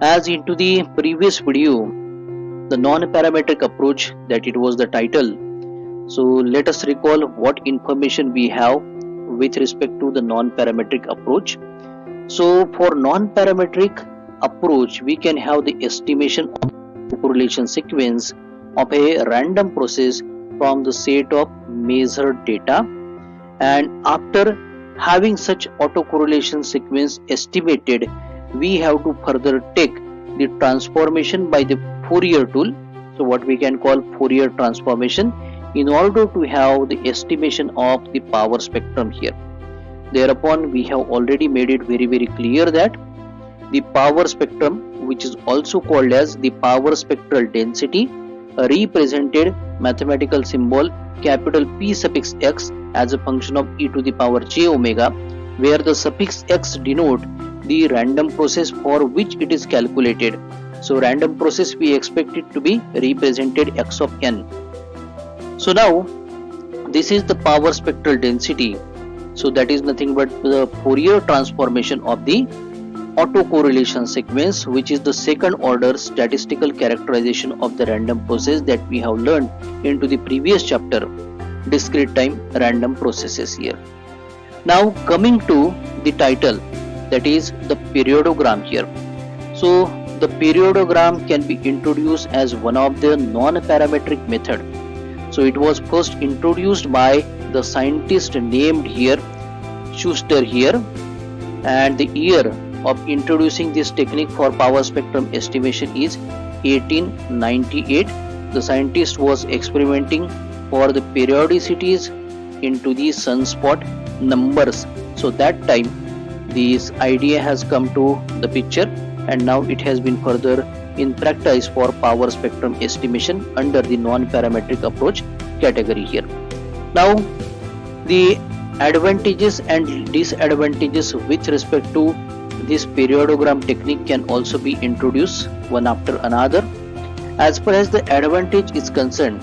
As into the previous video, the non-parametric approach, that it was the title. So let us recall what information we have with respect to the non-parametric approach. So for non-parametric approach, we can have the estimation of correlation sequence of a random process from the set of measured data, and after having such autocorrelation sequence estimated, we have to further take the transformation by the Fourier tool, so what we can call Fourier transformation, in order to have the estimation of the power spectrum here. Thereupon we have already made it very clear that the power spectrum, which is also called as the power spectral density, represented mathematical symbol capital P suffix x as a function of e to the power j omega, where the suffix x denote the random process for which it is calculated. So random process we expect it to be represented x of n. So now this is the power spectral density. So that is nothing but the Fourier transformation of the autocorrelation sequence, which is the second order statistical characterization of the random process that we have learned into the previous chapter, discrete time random processes here. Now coming to the title, that is the periodogram here. So the periodogram can be introduced as one of the non-parametric method. So it was first introduced by the scientist named here Schuster here, and the year of introducing this technique for power spectrum estimation is 1898. The scientist was experimenting for the periodicities into the sunspot numbers. So that time this idea has come to the picture, and now it has been further in practice for power spectrum estimation under the non-parametric approach category here. Now the advantages and disadvantages with respect to this periodogram technique can also be introduced one after another. As far as the advantage is concerned,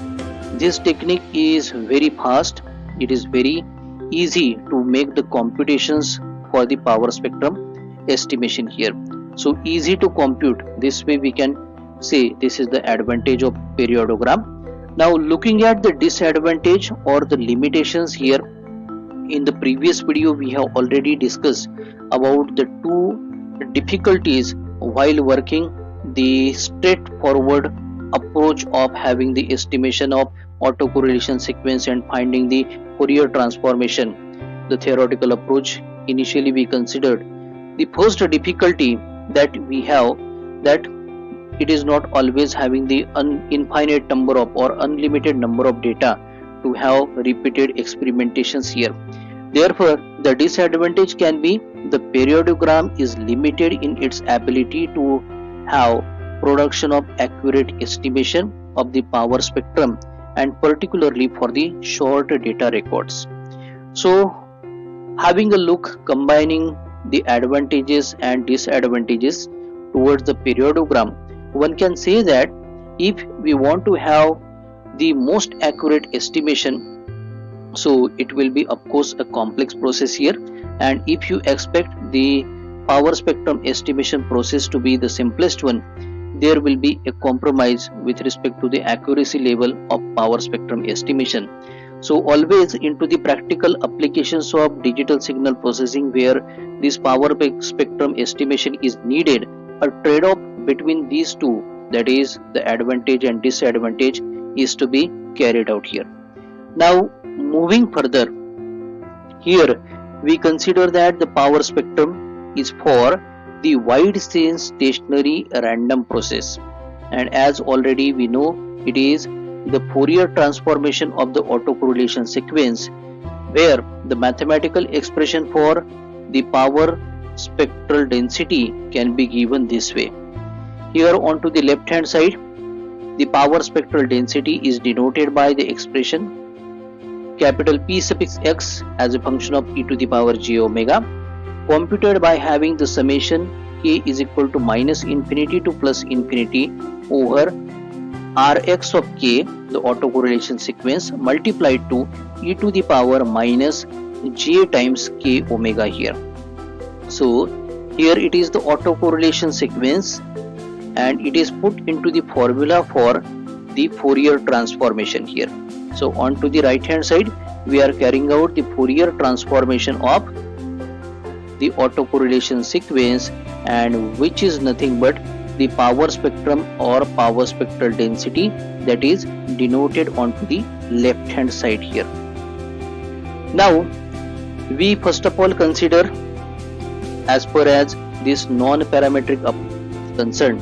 this technique is very fast. It is very easy to make the computations for the power spectrum estimation here. So easy to compute, this way we can say this is the advantage of periodogram. Now looking at the disadvantage or the limitations here, in the previous video we have already discussed about the two difficulties while working the straightforward approach of having the estimation of autocorrelation sequence and finding the Fourier transformation. The theoretical approach initially we considered. The first difficulty that we have, that it is not always having the infinite number of or unlimited number of data to have repeated experimentations here. Therefore the disadvantage can be the periodogram is limited in its ability to have production of accurate estimation of the power spectrum, and particularly for the short data records. So having a look, combining the advantages and disadvantages towards the periodogram, one can say that if we want to have the most accurate estimation, so it will be of course a complex process here, and if you expect the power spectrum estimation process to be the simplest one, there will be a compromise with respect to the accuracy level of power spectrum estimation. So always into the practical applications of digital signal processing where this power spectrum estimation is needed, a trade-off between these two, that is the advantage and disadvantage, is to be carried out here. Now moving further, here we consider that the power spectrum is for the wide range stationary random process, and as already we know, it is the Fourier transformation of the autocorrelation sequence, where the mathematical expression for the power spectral density can be given this way. Here onto the left hand side, the power spectral density is denoted by the expression capital P suffix x as a function of e to the power j omega, computed by having the summation k is equal to minus infinity to plus infinity over Rx of k, the autocorrelation sequence, multiplied to e to the power minus j times k omega here. So Here it is the autocorrelation sequence, and it is put into the formula for the Fourier transformation here. So on to the right hand side, we are carrying out the Fourier transformation of the autocorrelation sequence, and which is nothing but the power spectrum or power spectral density, that is denoted onto the left hand side here. Now we first of all consider, as per as this non-parametric concerned,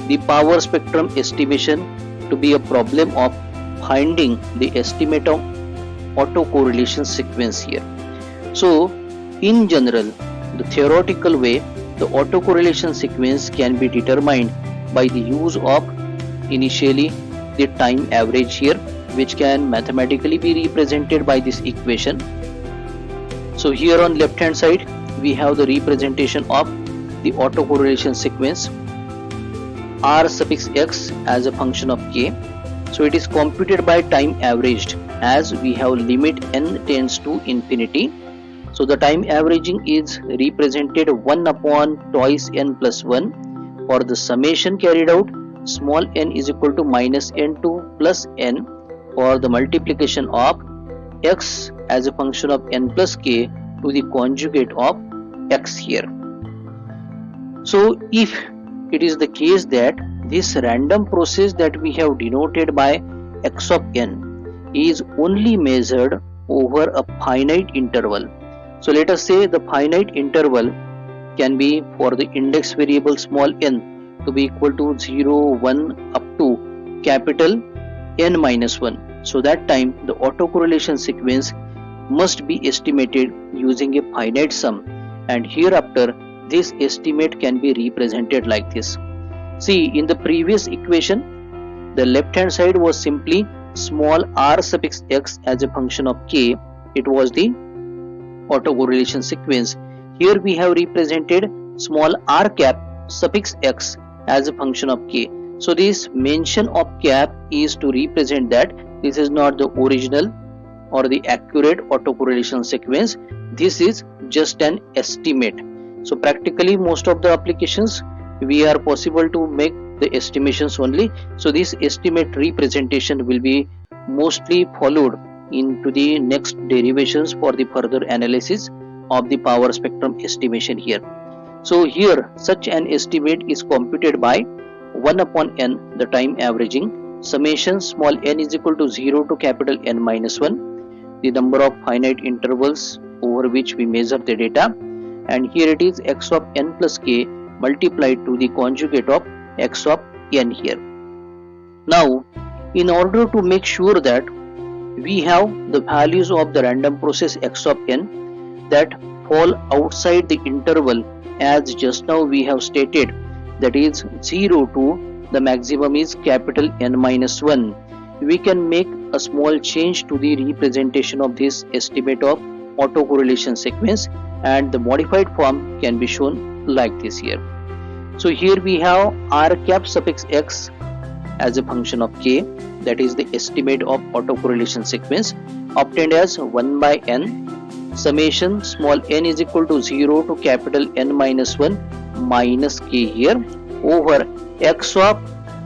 the power spectrum estimation to be a problem of finding the estimate of autocorrelation sequence here. So in general, the theoretical way, the autocorrelation sequence can be determined by the use of initially the time average here, which can mathematically be represented by this equation. So here on left hand side, we have the representation of the autocorrelation sequence r suffix x as a function of k. So it is computed by time averaged, as we have limit n tends to infinity. So the time averaging is represented 1 upon twice n plus 1 for the summation carried out small n is equal to minus n2 plus n for the multiplication of x as a function of n plus k to the conjugate of x here. So if it is the case that this random process that we have denoted by x of n is only measured over a finite interval. So let us say the finite interval can be for the index variable small n to be equal to 0, 1 up to capital N minus 1. So that time the autocorrelation sequence must be estimated using a finite sum, and hereafter this estimate can be represented like this. See, in the previous equation, the left hand side was simply small r suffix x as a function of k. It was the autocorrelation sequence. Here we have represented small r cap suffix x as a function of k. So this mention of cap is to represent that this is not the original or the accurate autocorrelation sequence. This is just an estimate. So practically most of the applications we are possible to make the estimations only. So this estimate representation will be mostly followed into the next derivations for the further analysis of the power spectrum estimation here. So here such an estimate is computed by 1 upon n, the time averaging, summation small n is equal to 0 to capital N minus 1, the number of finite intervals over which we measure the data, and here it is x of n plus k multiplied to the conjugate of x of n here. Now in order to make sure that we have the values of the random process x of n that fall outside the interval, as just now we have stated, that is 0 to the maximum is capital N minus 1, we can make a small change to the representation of this estimate of autocorrelation sequence, and the modified form can be shown like this here. So here we have r cap suffix x as a function of k, that is the estimate of autocorrelation sequence, obtained as 1 by n summation small n is equal to 0 to capital N minus 1 minus k here over x of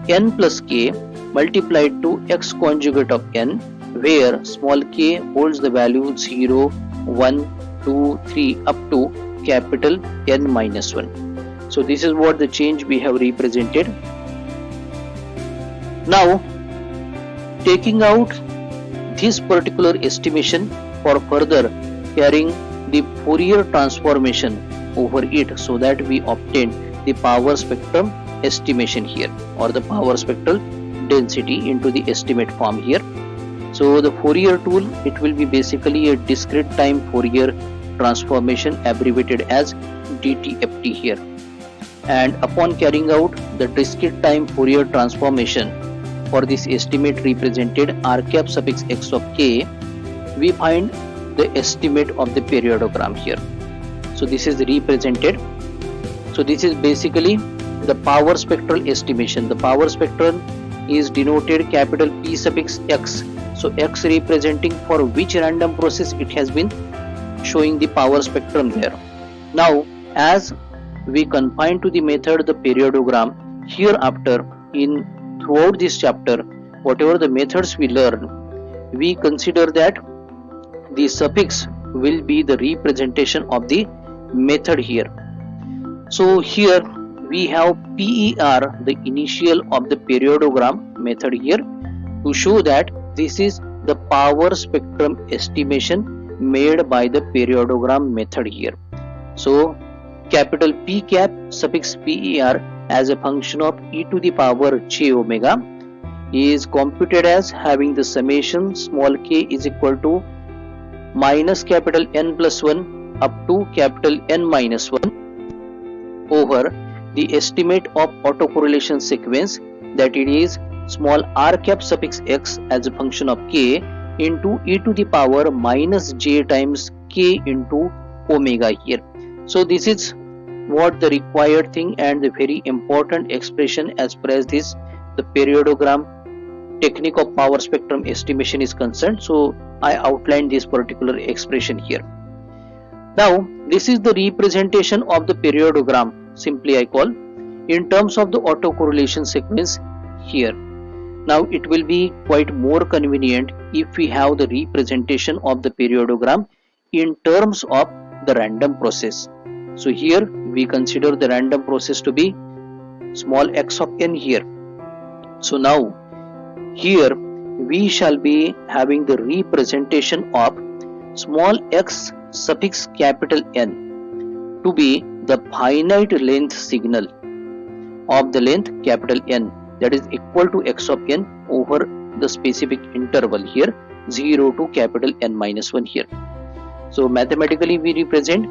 n plus k multiplied to x conjugate of n, where small k holds the value 0, 1, 2, 3 up to capital N minus 1. So this is what the change we have represented. Now taking out this particular estimation for further carrying the Fourier transformation over it, so that we obtain the power spectrum estimation here, or the power spectral density into the estimate form here. So the Fourier tool, it will be basically a discrete time Fourier transformation, abbreviated as DTFT here, and upon carrying out the discrete time Fourier transformation for this estimate represented r cap suffix x of k, we find the estimate of the periodogram here. So this is represented. So this is basically the power spectral estimation. The power spectrum is denoted capital P suffix x. So x representing for which random process it has been showing the power spectrum there. Now as we confine to the method the periodogram. Hereafter, in throughout this chapter, whatever the methods we learn, we consider that the suffix will be the representation of the method here. So here we have PER, the initial of the periodogram method here, to show that this is the power spectrum estimation made by the periodogram method here. So capital P cap suffix PER as a function of e to the power j omega is computed as having the summation small k is equal to minus capital N plus 1 up to capital N minus 1 over the estimate of autocorrelation sequence, that it is small r cap suffix x as a function of k into e to the power minus j times k into omega here. So this is what the required thing and the very important expression as far as this the periodogram technique of power spectrum estimation is concerned. So I outlined this particular expression here. Now this is the representation of the periodogram, simply I call, in terms of the autocorrelation sequence here. Now it will be quite more convenient if we have the representation of the periodogram in terms of the random process. So here we consider the random process to be small x of n here. So now here we shall be having the representation of small x suffix capital N to be the finite length signal of the length capital N, that is equal to x of n over the specific interval here 0 to capital N minus 1 here. So mathematically we represent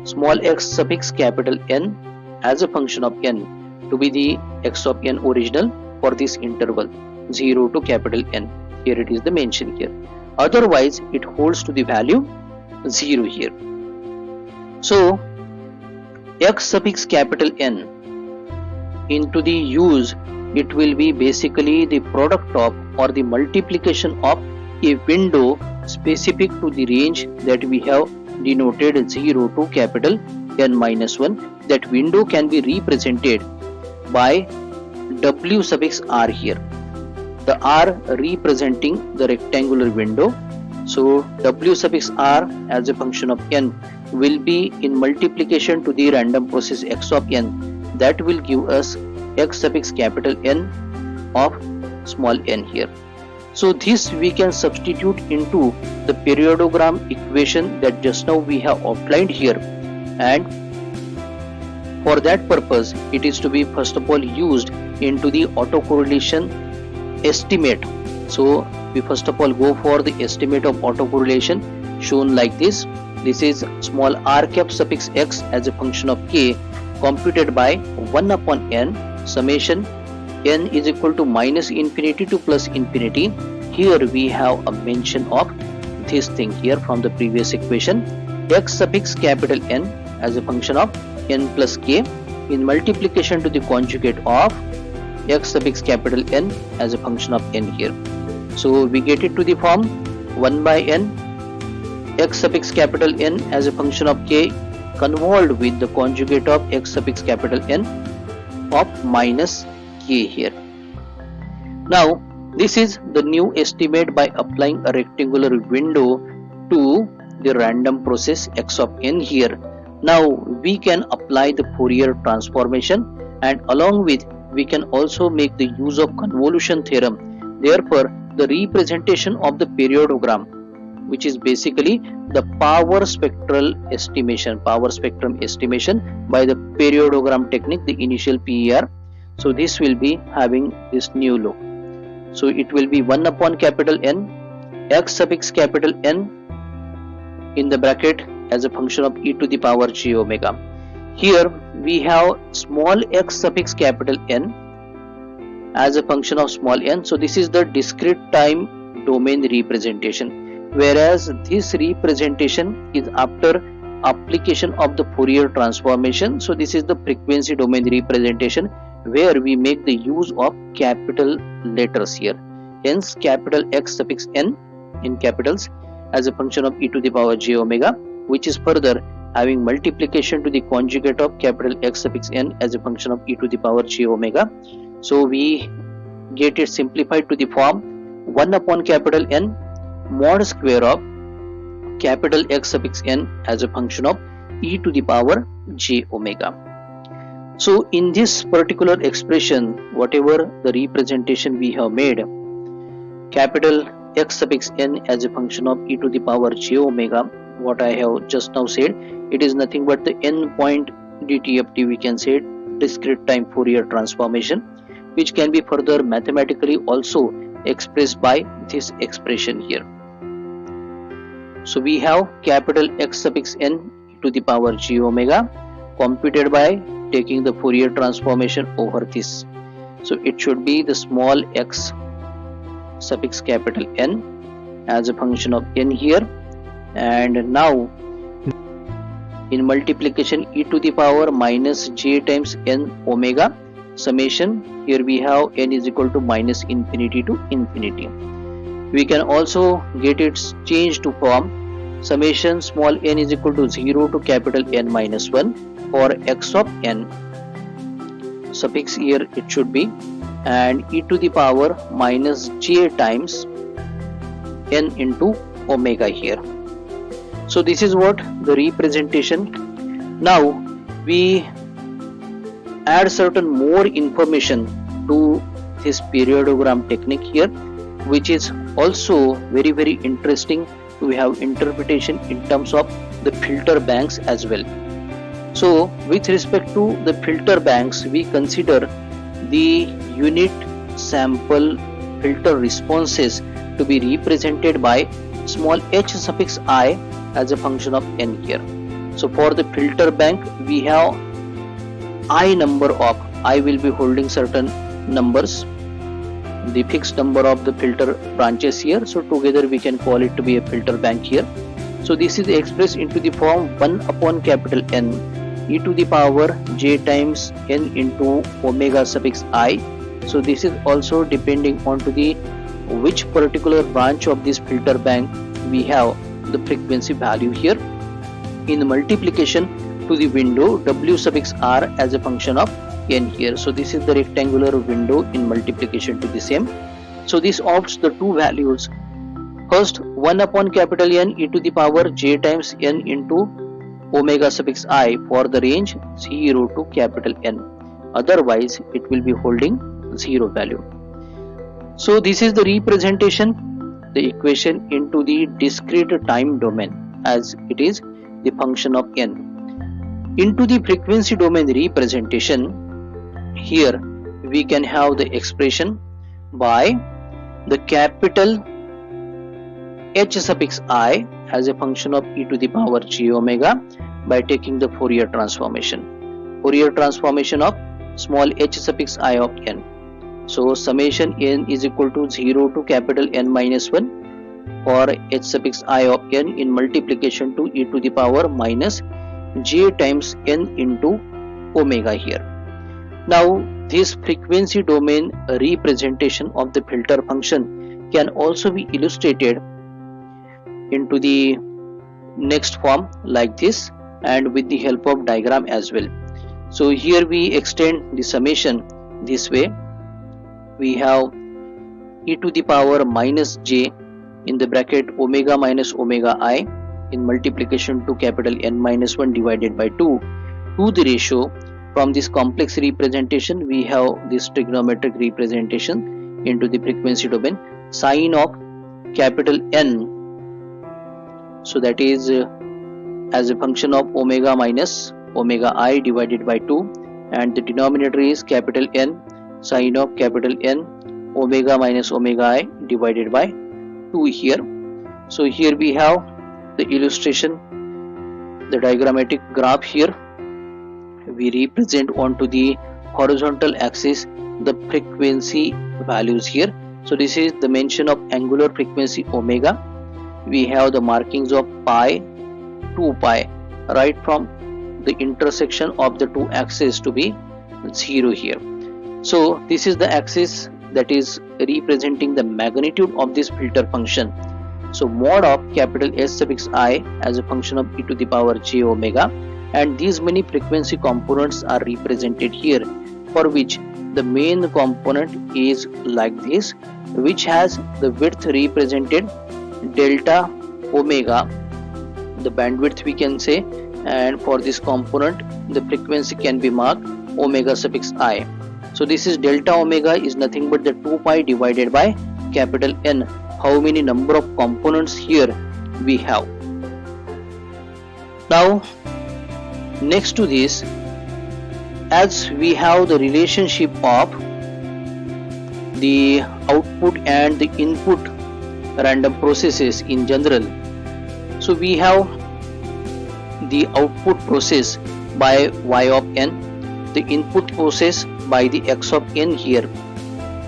small x suffix capital N as a function of n to be the x of n original for this interval 0 to capital N. Here it is the mention here. Otherwise it holds to the value 0 here. So x suffix capital N into the use, it will be basically the product of or the multiplication of a window specific to the range that we have denoted 0 to capital N minus 1. That window can be represented by W suffix R here. The R representing the rectangular window. So W suffix R as a function of n will be in multiplication to the random process x of n. That will give us x suffix capital N of small n here. So this we can substitute into the periodogram equation that just now we have outlined here, and for that purpose it is to be first of all used into the autocorrelation estimate. So we first of all go for the estimate of autocorrelation shown like this. This is small r cap suffix x as a function of k computed by 1 upon n summation n is equal to minus infinity to plus infinity. Here we have a mention of this thing here from the previous equation, x suffix capital N as a function of n plus k in multiplication to the conjugate of x suffix capital N as a function of n here. So we get it to the form 1 by n x suffix capital N as a function of k convolved with the conjugate of x suffix capital N of minus k here. Now this is the new estimate by applying a rectangular window to the random process x of n here. Now we can apply the Fourier transformation, and along with we can also make the use of convolution theorem. Therefore the representation of the periodogram, which is basically the power spectrum estimation by the periodogram technique, the initial PER. So this will be having this new look. So it will be 1 upon capital N x suffix capital N in the bracket as a function of e to the power j omega. Here we have small x suffix capital N as a function of small n. So this is the discrete time domain representation, whereas this representation is after application of the Fourier transformation. So this is the frequency domain representation, where we make the use of capital letters here. Hence capital X suffix n in capitals as a function of e to the power j omega, which is further having multiplication to the conjugate of capital X suffix n as a function of e to the power j omega. So we get it simplified to the form 1 upon capital N mod square of capital X suffix n as a function of e to the power j omega. So in this particular expression, whatever the representation we have made, capital X suffix n as a function of e to the power j omega, what I have just now said, it is nothing but the n point DTFT, we can say discrete time Fourier transformation, which can be further mathematically also expressed by this expression here. So we have capital X suffix n to the power j omega computed by taking the Fourier transformation over this. So it should be the small x suffix capital N as a function of n here, and now in multiplication e to the power minus j times n omega summation, here we have n is equal to minus infinity to infinity. We can also get its change to form summation small n is equal to 0 to capital N minus 1 for x of n suffix here it should be, and e to the power minus j times n into omega here. So this is what the representation. Now we add certain more information to this periodogram technique here, which is also very interesting to have interpretation in terms of the filter banks as well. So with respect to the filter banks, we consider the unit sample filter responses to be represented by small h suffix I as a function of n here. So for the filter bank, we have I number of, I will be holding certain numbers, the fixed number of the filter branches here. So together we can call it to be a filter bank here. So this is expressed into the form 1 upon capital N e to the power j times n into omega suffix I. So this is also depending on to the which particular branch of this filter bank we have the frequency value here, in multiplication to the window w suffix r as a function of n here. So this is the rectangular window in multiplication to the same. So this opts the two values. First 1 upon capital N e to the power j times n into omega suffix I for the range 0 to capital N. Otherwise it will be holding 0 value. So this is the representation, the equation into the discrete time domain as it is the function of n. Into the frequency domain representation, here we can have the expression by the capital h suffix I as a function of e to the power j omega by taking the Fourier transformation. Fourier transformation of small h suffix I of n. So summation n is equal to 0 to capital N minus 1 for h suffix I of n in multiplication to e to the power minus j times n into omega here. Now this frequency domain representation of the filter function can also be illustrated into the next form like this, and with the help of diagram as well. So here we extend the summation this way. We have e to the power minus j in the bracket omega minus omega I in multiplication to capital N minus 1 divided by 2 to the ratio. From this complex representation we have this trigonometric representation into the frequency domain sine of capital N, so that is as a function of omega minus omega I divided by 2, and the denominator is capital N sine of capital N omega minus omega I divided by 2 here. So here we have the illustration, the diagrammatic graph here. We represent onto the horizontal axis the frequency values here. So this is the mention of angular frequency omega. We have the markings of pi, 2 pi, right from the intersection of the two axes to be 0 here. So this is the axis that is representing the magnitude of this filter function. So mod of capital S suffix I as a function of e to the power j omega, and these many frequency components are represented here, for which the main component is like this, which has the width represented delta omega, the bandwidth we can say, and for this component the frequency can be marked omega suffix I. So this is delta omega is nothing but the 2 pi divided by capital N, how many number of components here we have. Now next to this, as we have the relationship of the output and the input random processes in general, so we have the output process by y of n, the input process by the x of n here,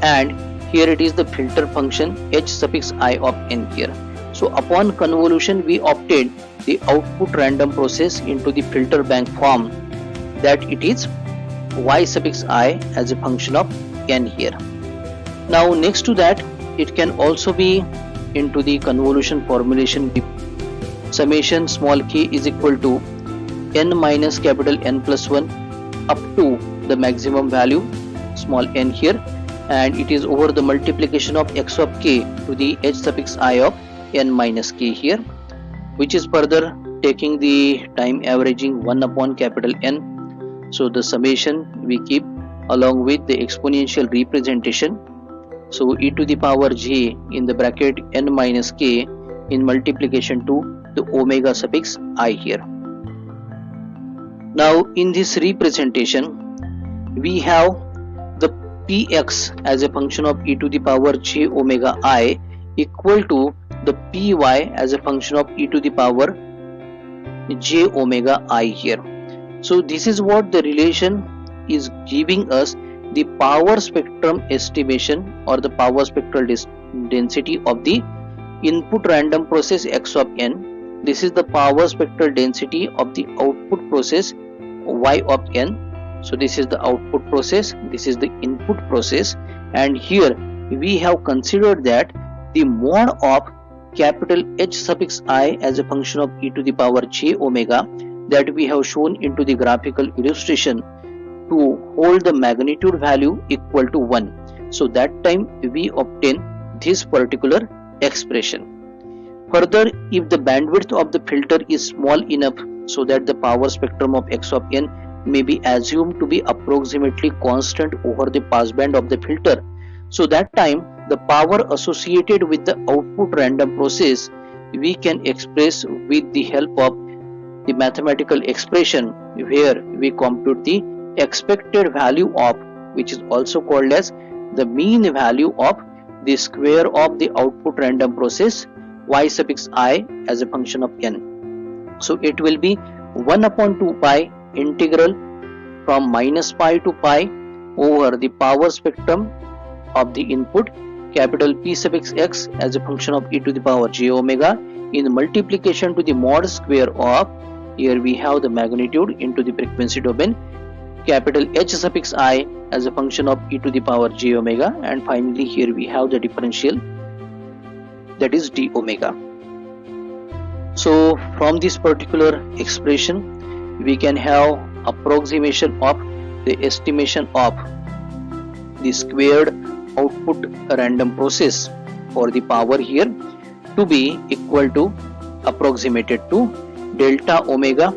and here it is the filter function h suffix I of n here. So upon convolution we obtained the output random process into the filter bank form, that it is y suffix I as a function of n here. Now next to that, it can also be into the convolution formulation, summation small k is equal to n minus capital N plus 1 up to the maximum value small n here, and it is over the multiplication of x of k to the h suffix I of n minus k here, which is further taking the time averaging 1 upon capital N. So the summation we keep along with the exponential representation, so e to the power j in the bracket n minus k in multiplication to the omega suffix I here. Now in this representation we have the px as a function of e to the power j omega I equal to the py as a function of e to the power j omega I here. So this is what the relation is giving us the power spectrum estimation or the power spectral density of the input random process x of n. This is the power spectral density of the output process y of n. So this is the output process, this is the input process, and here we have considered that the mod of capital H suffix I as a function of e to the power j omega that we have shown into the graphical illustration to hold the magnitude value equal to 1. So that time we obtain this particular expression. Further, if the bandwidth of the filter is small enough so that the power spectrum of x of n may be assumed to be approximately constant over the passband of the filter, so that time the power associated with the output random process we can express with the help of the mathematical expression where we compute the expected value of, which is also called as the mean value of the square of the output random process y suffix I as a function of n. So it will be 1 upon 2 pi integral from minus pi to pi over the power spectrum of the input capital P suffix x as a function of e to the power j omega in multiplication to the mod square of, here we have the magnitude into the frequency domain, capital H suffix I as a function of e to the power j omega, and finally here we have the differential, that is d omega. So from this particular expression we can have approximation of the estimation of the squared output random process for the power here to be equal to approximated to delta omega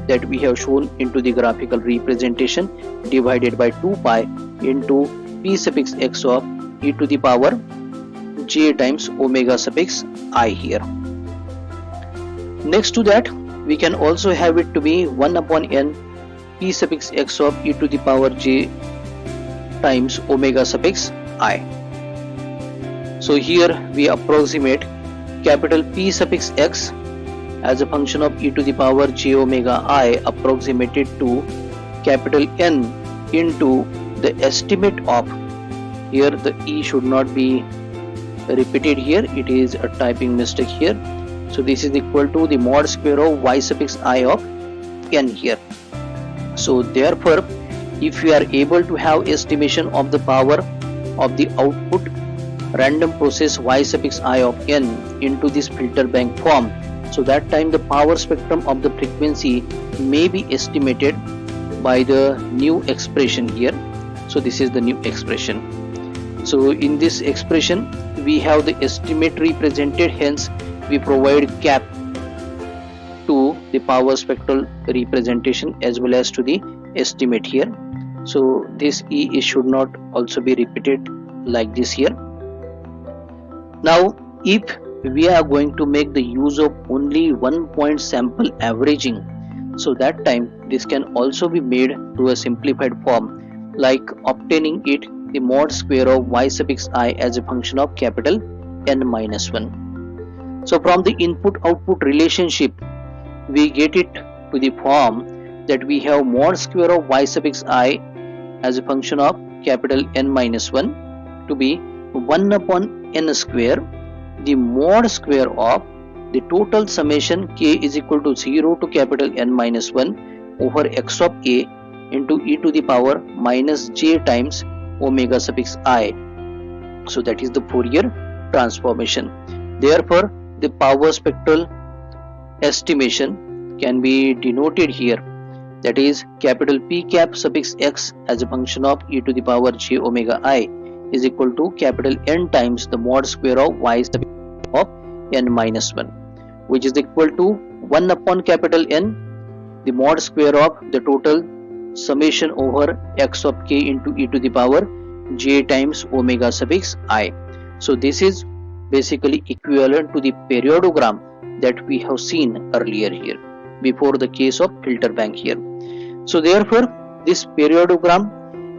that we have shown into the graphical representation divided by 2 pi into p suffix x of e to the power j times omega suffix I here. Next to that we can also have it to be 1 upon n p suffix x of e to the power j times omega suffix I. So here we approximate capital P suffix x as a function of e to the power j omega I approximated to capital N into the estimate of, here the e should not be repeated here, it is a typing mistake here. So this is equal to the mod square of y suffix I of n here. So therefore if we are able to have estimation of the power of the output random process y suffix I of n into this filter bank form. So that time the power spectrum of the frequency may be estimated by the new expression here. So this is the new expression. So in this expression we have the estimate represented, hence we provide cap to the power spectral representation as well as to the estimate here. So this E should not also be repeated like this here. Now if we are going to make the use of only 1 point sample averaging, so that time this can also be made to a simplified form, like obtaining it the mod square of y suffix I as a function of capital N minus 1. So from the input output relationship we get it to the form that we have mod square of y suffix I as a function of capital N minus 1 to be 1 upon n square, the mod square of the total summation k is equal to 0 to capital N minus 1 over x of a into e to the power minus j times omega suffix I. So that is the Fourier transformation. Therefore the power spectral estimation can be denoted here, that is capital P cap suffix x as a function of e to the power j omega I is equal to capital N times the mod square of y suffix of n minus 1, which is equal to 1 upon capital N, the mod square of the total summation over x of k into e to the power j times omega suffix I. So this is basically equivalent to the periodogram that we have seen earlier here before the case of filter bank here. So therefore this periodogram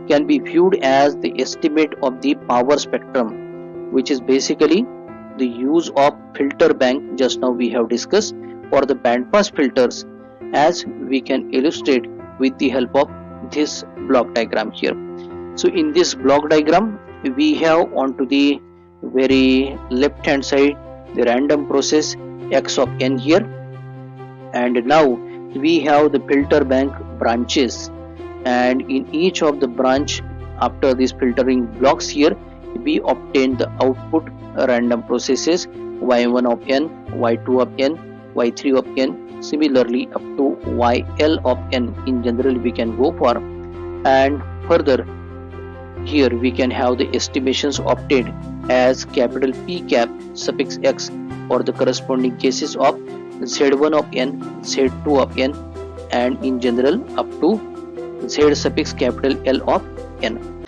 can be viewed as the estimate of the power spectrum, which is basically the use of filter bank just now we have discussed for the band pass filters, as we can illustrate with the help of this block diagram here. So in this block diagram we have onto the very left hand side the random process x of n here, and now we have the filter bank branches, and in each of the branch after these filtering blocks here we obtain the output random processes y1 of n, y2 of n, y3 of n, similarly up to yl of n in general we can go for, and further here we can have the estimations obtained as capital P cap suffix x for the corresponding cases of z1 of n, z2 of n, and in general up to z suffix capital L of n.